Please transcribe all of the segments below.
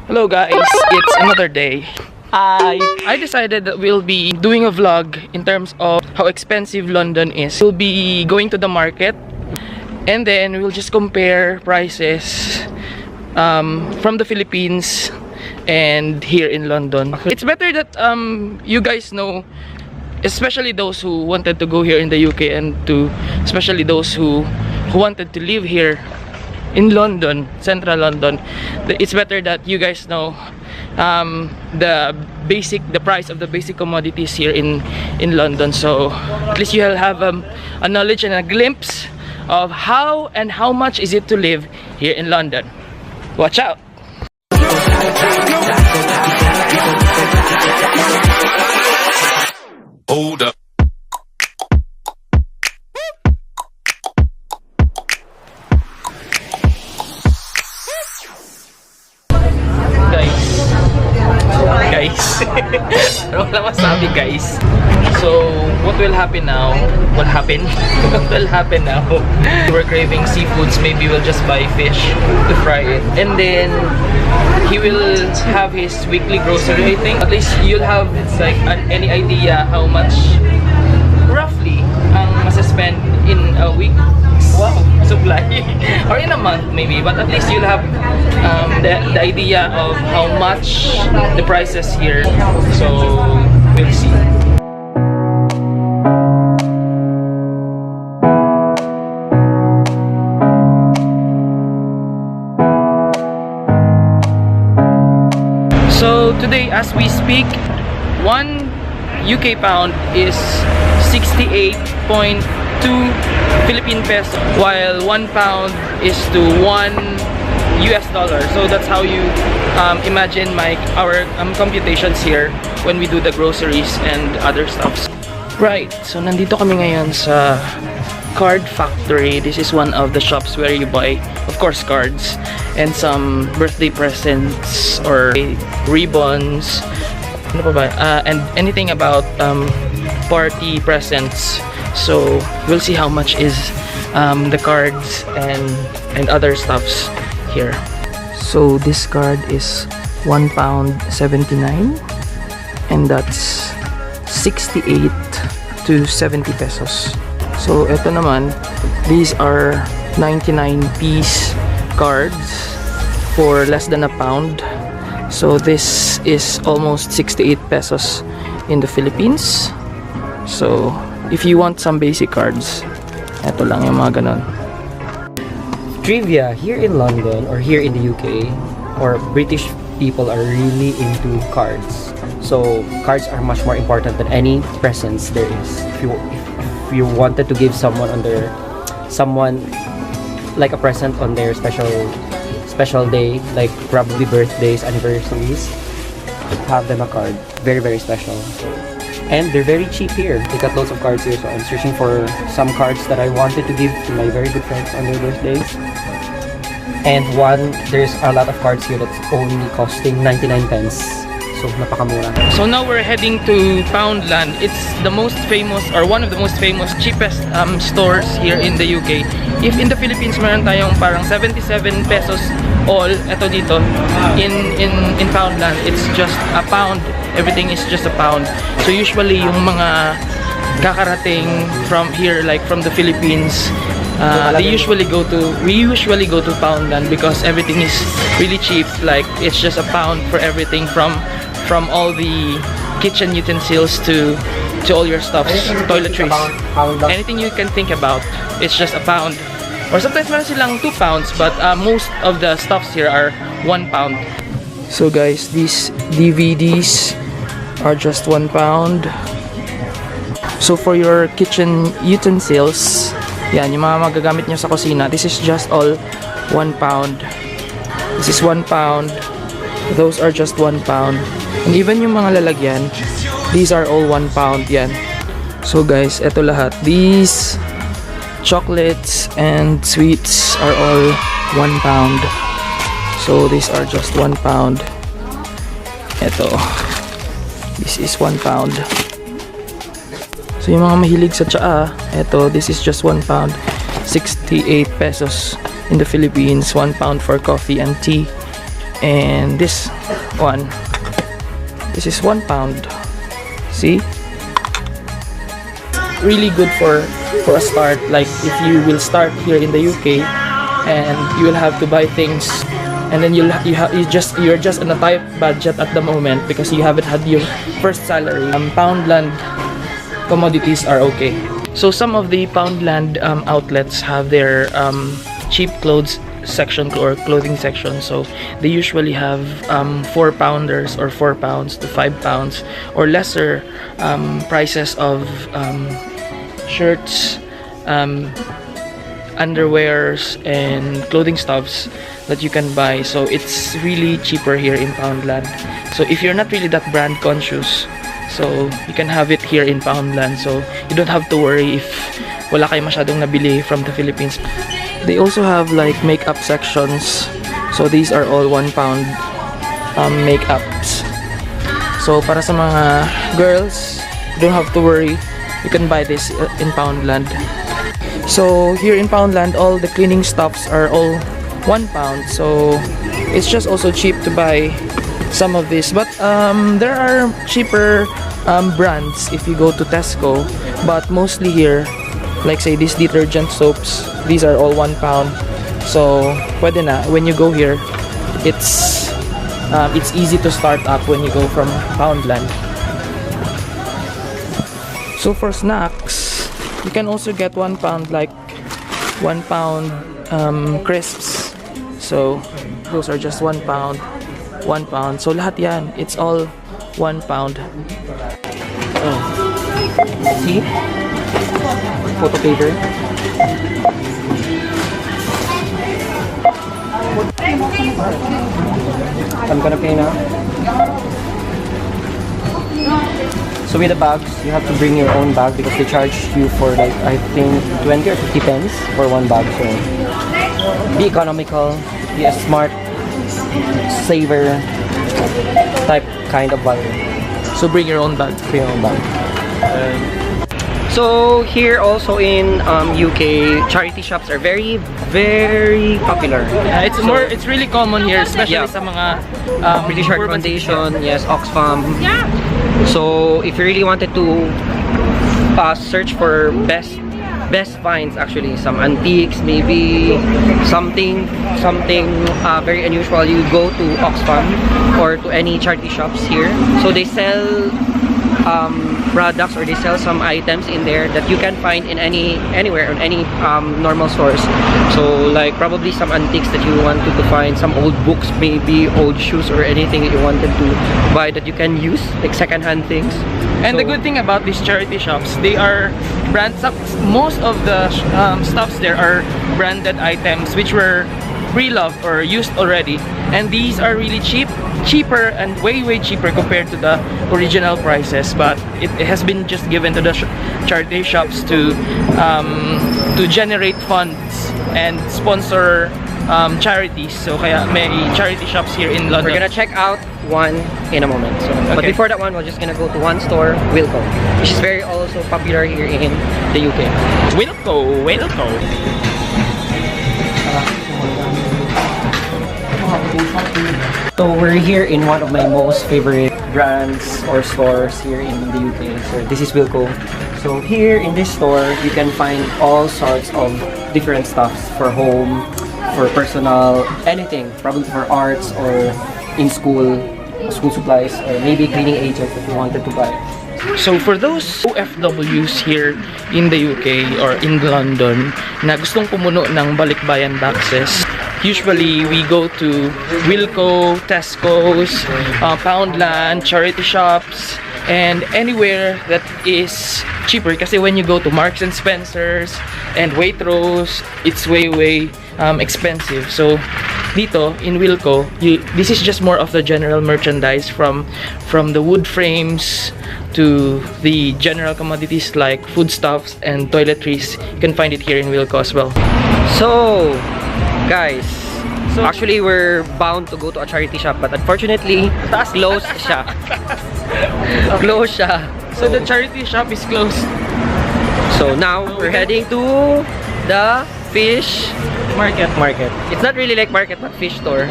Hello guys, it's another day. I decided that we'll be doing a vlog in terms of how expensive London is. We'll be going to the market and then we'll just compare prices from the Philippines and here in London. It's better that you guys know, especially those who wanted to go here in the UK and especially those who wanted to live here in London, central London. It's better that you guys know the price of the basic commodities here in London, so at least you'll have a knowledge and a glimpse of how much is it to live here in London. Watch out. Hold up. Guys, ano wala masabi guys. So what will happen now? What will happen now? We're craving seafoods. Maybe we'll just buy fish to fry it, and then he will have his weekly grocery. I think at least you'll have like any idea how much roughly ang masa-spend in a week. Wow, supply or in a month maybe, but at least you'll have the idea of how much the prices here. So we'll see. So today as we speak, 1 UK pound is 68.2 Philippine peso, while 1 pound is to 1 US dollar. So that's how you imagine our computations here when we do the groceries and other stuffs. Right, so nandito kami ngayon sa card factory. This is one of the shops where you buy, of course, cards and some birthday presents or ribbons, ano pa ba? And anything about party presents. So we'll see how much is the cards and other stuffs here. So this card is £1.79 and that's 68 to 70 pesos. So ito naman, these are 99 piece cards for less than a pound. So this is almost 68 pesos in the Philippines. So if you want some basic cards, eto lang yung mga ganon. Trivia, here in London or here in the UK, or British people are really into cards. So cards are much more important than any presents there is. If you wanted to give someone like a present on their special day, like probably birthdays, anniversaries, have them a card. Very, very special. And they're very cheap here. They got loads of cards here, so I'm searching for some cards that I wanted to give to my very good friends on their birthdays. And there's a lot of cards here that's only costing 99 pence. So napakamura. So now we're heading to Poundland. It's the most famous or one of the most famous cheapest stores here in the UK. If in the Philippines meron tayong parang 77 pesos all, eto dito in Poundland, it's just a pound. Everything is just a pound. So usually yung mga kakarating from here, like from the Philippines, we usually go to Poundland because everything is really cheap. Like it's just a pound for everything from all the kitchen utensils to all your stuffs, toiletries, anything you can think about, it's just a pound. Or sometimes meron silang 2 pounds, but most of the stuffs here are 1 pound. So guys, these DVDs are just 1 pound. So for your kitchen utensils, yan, yung mga magagamit nyo sa kusina, this is just all 1 pound. This is 1 pound. Those are just 1 pound. And even yung mga lalagyan, these are all 1 pound yan. So guys, eto lahat. These chocolates and sweets are all 1 pound. So these are just 1 pound. Eto, this is 1 pound. So yung mga mahilig sa tsaa, eto, this is just 1 pound. 68 pesos in the Philippines. 1 pound for coffee and tea. And this one, this is 1 pound. See? Really good for a start. Like if you will start here in the UK and you will have to buy things, and then you're just on a tight budget at the moment because you haven't had your first salary. Poundland commodities are okay. So some of the Poundland outlets have their cheap clothes section or clothing section. So they usually have 4 pounders or 4 pounds to 5 pounds or lesser prices of shirts, underwears, and clothing stuffs that you can buy. So it's really cheaper here in Poundland. So if you're not really that brand conscious, so you can have it here in Poundland. So you don't have to worry if wala kayo masyadong nabili from the Philippines. They also have like makeup sections. So these are all 1 pound makeups. So para sa mga girls, you don't have to worry. You can buy this in Poundland. So here in Poundland, all the cleaning stuffs are all 1 pound. So it's just also cheap to buy some of this. But there are cheaper brands if you go to Tesco. But mostly here, like say these detergent soaps, these are all 1 pound. So pwede na when you go here. It's easy to start up when you go from Poundland. So for snacks, you can also get 1 pound, like 1 pound crisps. So those are just 1 pound, 1 pound. So lahat yan, it's all 1 pound. Oh. See? Photo paper. I'm gonna pay now. So with the bags, you have to bring your own bag because they charge you for like I think 20 or 50 pence for 1 bag. So be economical, be a smart saver type kind of bag. So bring your own bag. Bring your own bag. So here also in UK, charity shops are very popular. It's really common here, especially sa mga British Heart Foundation, yes, Oxfam. Yeah. So if you really wanted to search for best finds, actually some antiques, maybe something very unusual, you go to Oxfam or to any charity shops here. So they sell products, or they sell some items in there that you can find in anywhere on any normal stores. So like probably some antiques that you wanted to find, some old books, maybe old shoes, or anything that you wanted to buy that you can use, like second-hand things. And the good thing about these charity shops, they are most of the stuffs there are branded items which were pre-loved or used already, and these are really cheaper and way cheaper compared to the original prices. But it has been just given to the charity shops to generate funds and sponsor charities. So kaya may charity shops here in London. We're gonna check out one in a moment. So, but before that one, we're just gonna go to one store, Wilko, which is very also popular here in the UK. Wilko. So we're here in one of my most favorite brands or stores here in the UK. So this is Wilko. So here in this store, you can find all sorts of different stuffs for home, for personal, anything, probably for arts or in school supplies, or maybe cleaning agents if you wanted to buy. So for those OFWs here in the UK or in London na gustong pumuno ng balikbayan boxes, usually we go to Wilko, Tesco's, Poundland, charity shops, and anywhere that is cheaper. Kasi when you go to Marks and Spencer's and Waitrose, it's way expensive. So dito in Wilko, this is just more of the general merchandise, from the wood frames to the general commodities like foodstuffs and toiletries. You can find it here in Wilko as well. So guys, actually we're bound to go to a charity shop, but unfortunately closed siya. Closed siya. So the charity shop is closed. So now we're heading to the fish Market. It's not really like market, but fish store.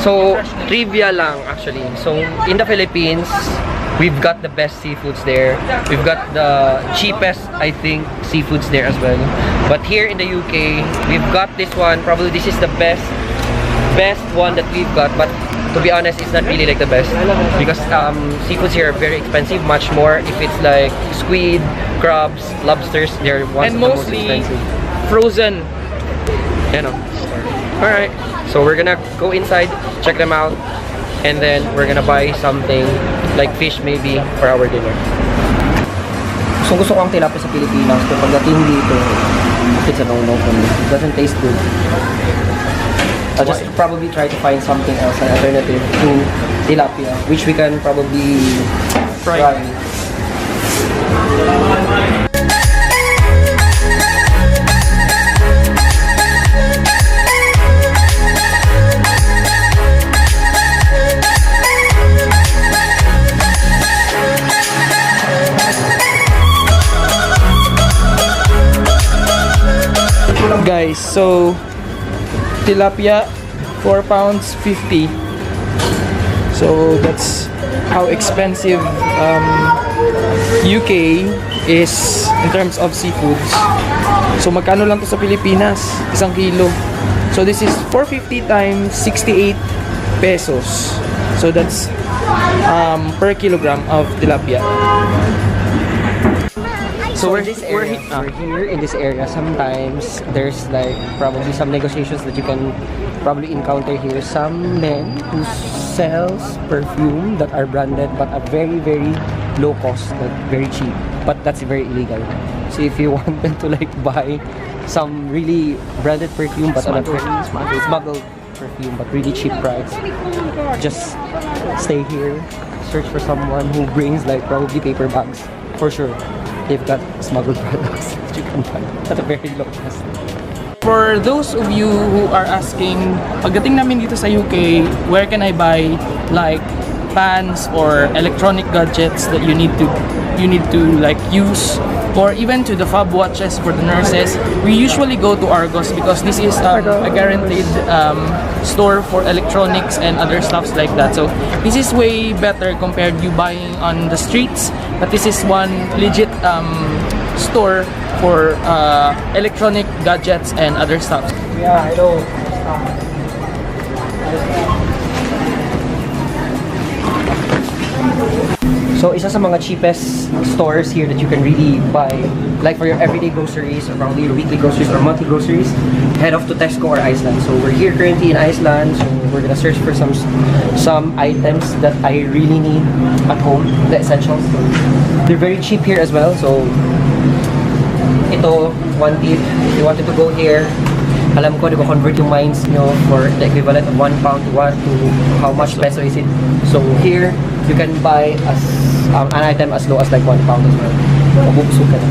So trivia lang actually. So in the Philippines, we've got the best seafoods there. We've got the cheapest, I think, seafoods there as well. But here in the UK, we've got this one. Probably this is the best one that we've got. But to be honest, it's not really like the best because seafoods here are very expensive. Much more if it's like squid, crabs, lobsters. They're ones of the most expensive. Frozen. You know. Alright, so we're gonna go inside, check them out, and then we're gonna buy something like fish maybe for our dinner. So gusto ko ang tilapia sa Pilipinas, pero pagdating dito, it's a no-no for me. It doesn't taste good. I'll just probably try to find something else, an alternative to tilapia, which we can probably fry. Guys, so tilapia 4 pounds 50. So that's how expensive UK is in terms of seafoods. So magkano lang to sa Pilipinas? 1 kilo. So this is 450 times 68 pesos. So that's per kilogram of tilapia. So we're here in this area. Sometimes there's like probably some negotiations that you can probably encounter here. Some men who sells perfume that are branded but at very low cost, like very cheap. But that's very illegal. So if you wanted to like buy some really branded perfume but smuggled perfume but really cheap price, just stay here, search for someone who brings like probably paper bags for sure. They've got smuggled products that you can buy at a very low cost. For those of you who are asking, pagdating namin dito sa UK, where can I buy like pans or electronic gadgets that you need to like use, or even to the fob watches for the nurses, we usually go to Argos because this is a guaranteed store for electronics and other stuffs like that. So this is way better compared to you buying on the streets, but this is one legit store for electronic gadgets and other stuff. Yeah, hello. So isa sa mga cheapest stores here that you can really buy, like for your everyday groceries or probably your weekly groceries or monthly groceries, head off to Tesco or Iceland. So we're here currently in Iceland, so we're gonna search for some items that I really need at home, the essentials. They're very cheap here as well. So ito, one tip, if you wanted to go here, alam ko, di ba convert yung minds nyo for the equivalent of 1 pound to how much peso is it. So here, you can buy an item as low as like 1 pound as well. Mabubusog ka na.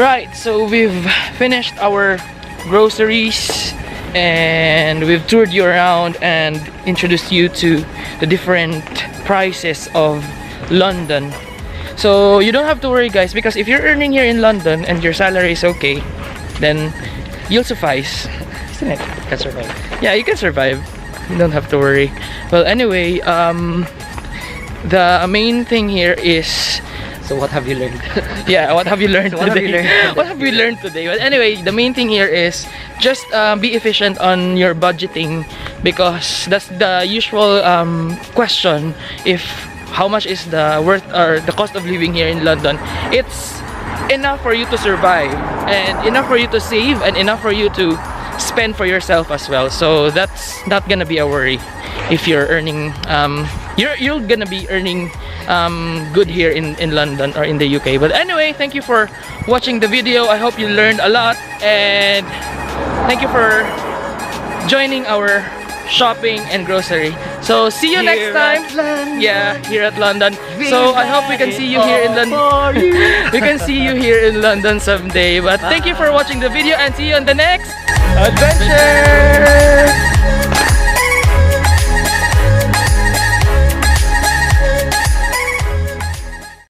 Right, so we've finished our groceries and we've toured you around and introduced you to the different prices of London. So you don't have to worry, guys, because if you're earning here in London and your salary is okay, then you'll suffice, isn't it? You can survive. Yeah, you can survive. You don't have to worry. Well, anyway, the main thing here is, So what have you learned? yeah, what have you learned What have today? you learned today? What have you learned today? Well, anyway, the main thing here is just be efficient on your budgeting, because that's the usual question. If how much is the worth or the cost of living here in London? It's enough for you to survive and enough for you to save and enough for you to spend for yourself as well. So that's not gonna be a worry if you're earning you're gonna be earning good here in London or in the UK. But anyway, thank you for watching the video. I hope you learned a lot, and thank you for joining our shopping and grocery. So see you next time. Yeah, here at London. So I hope we can see you here in London. We can see you here in London someday. But thank you for watching the video and see you on the next adventure.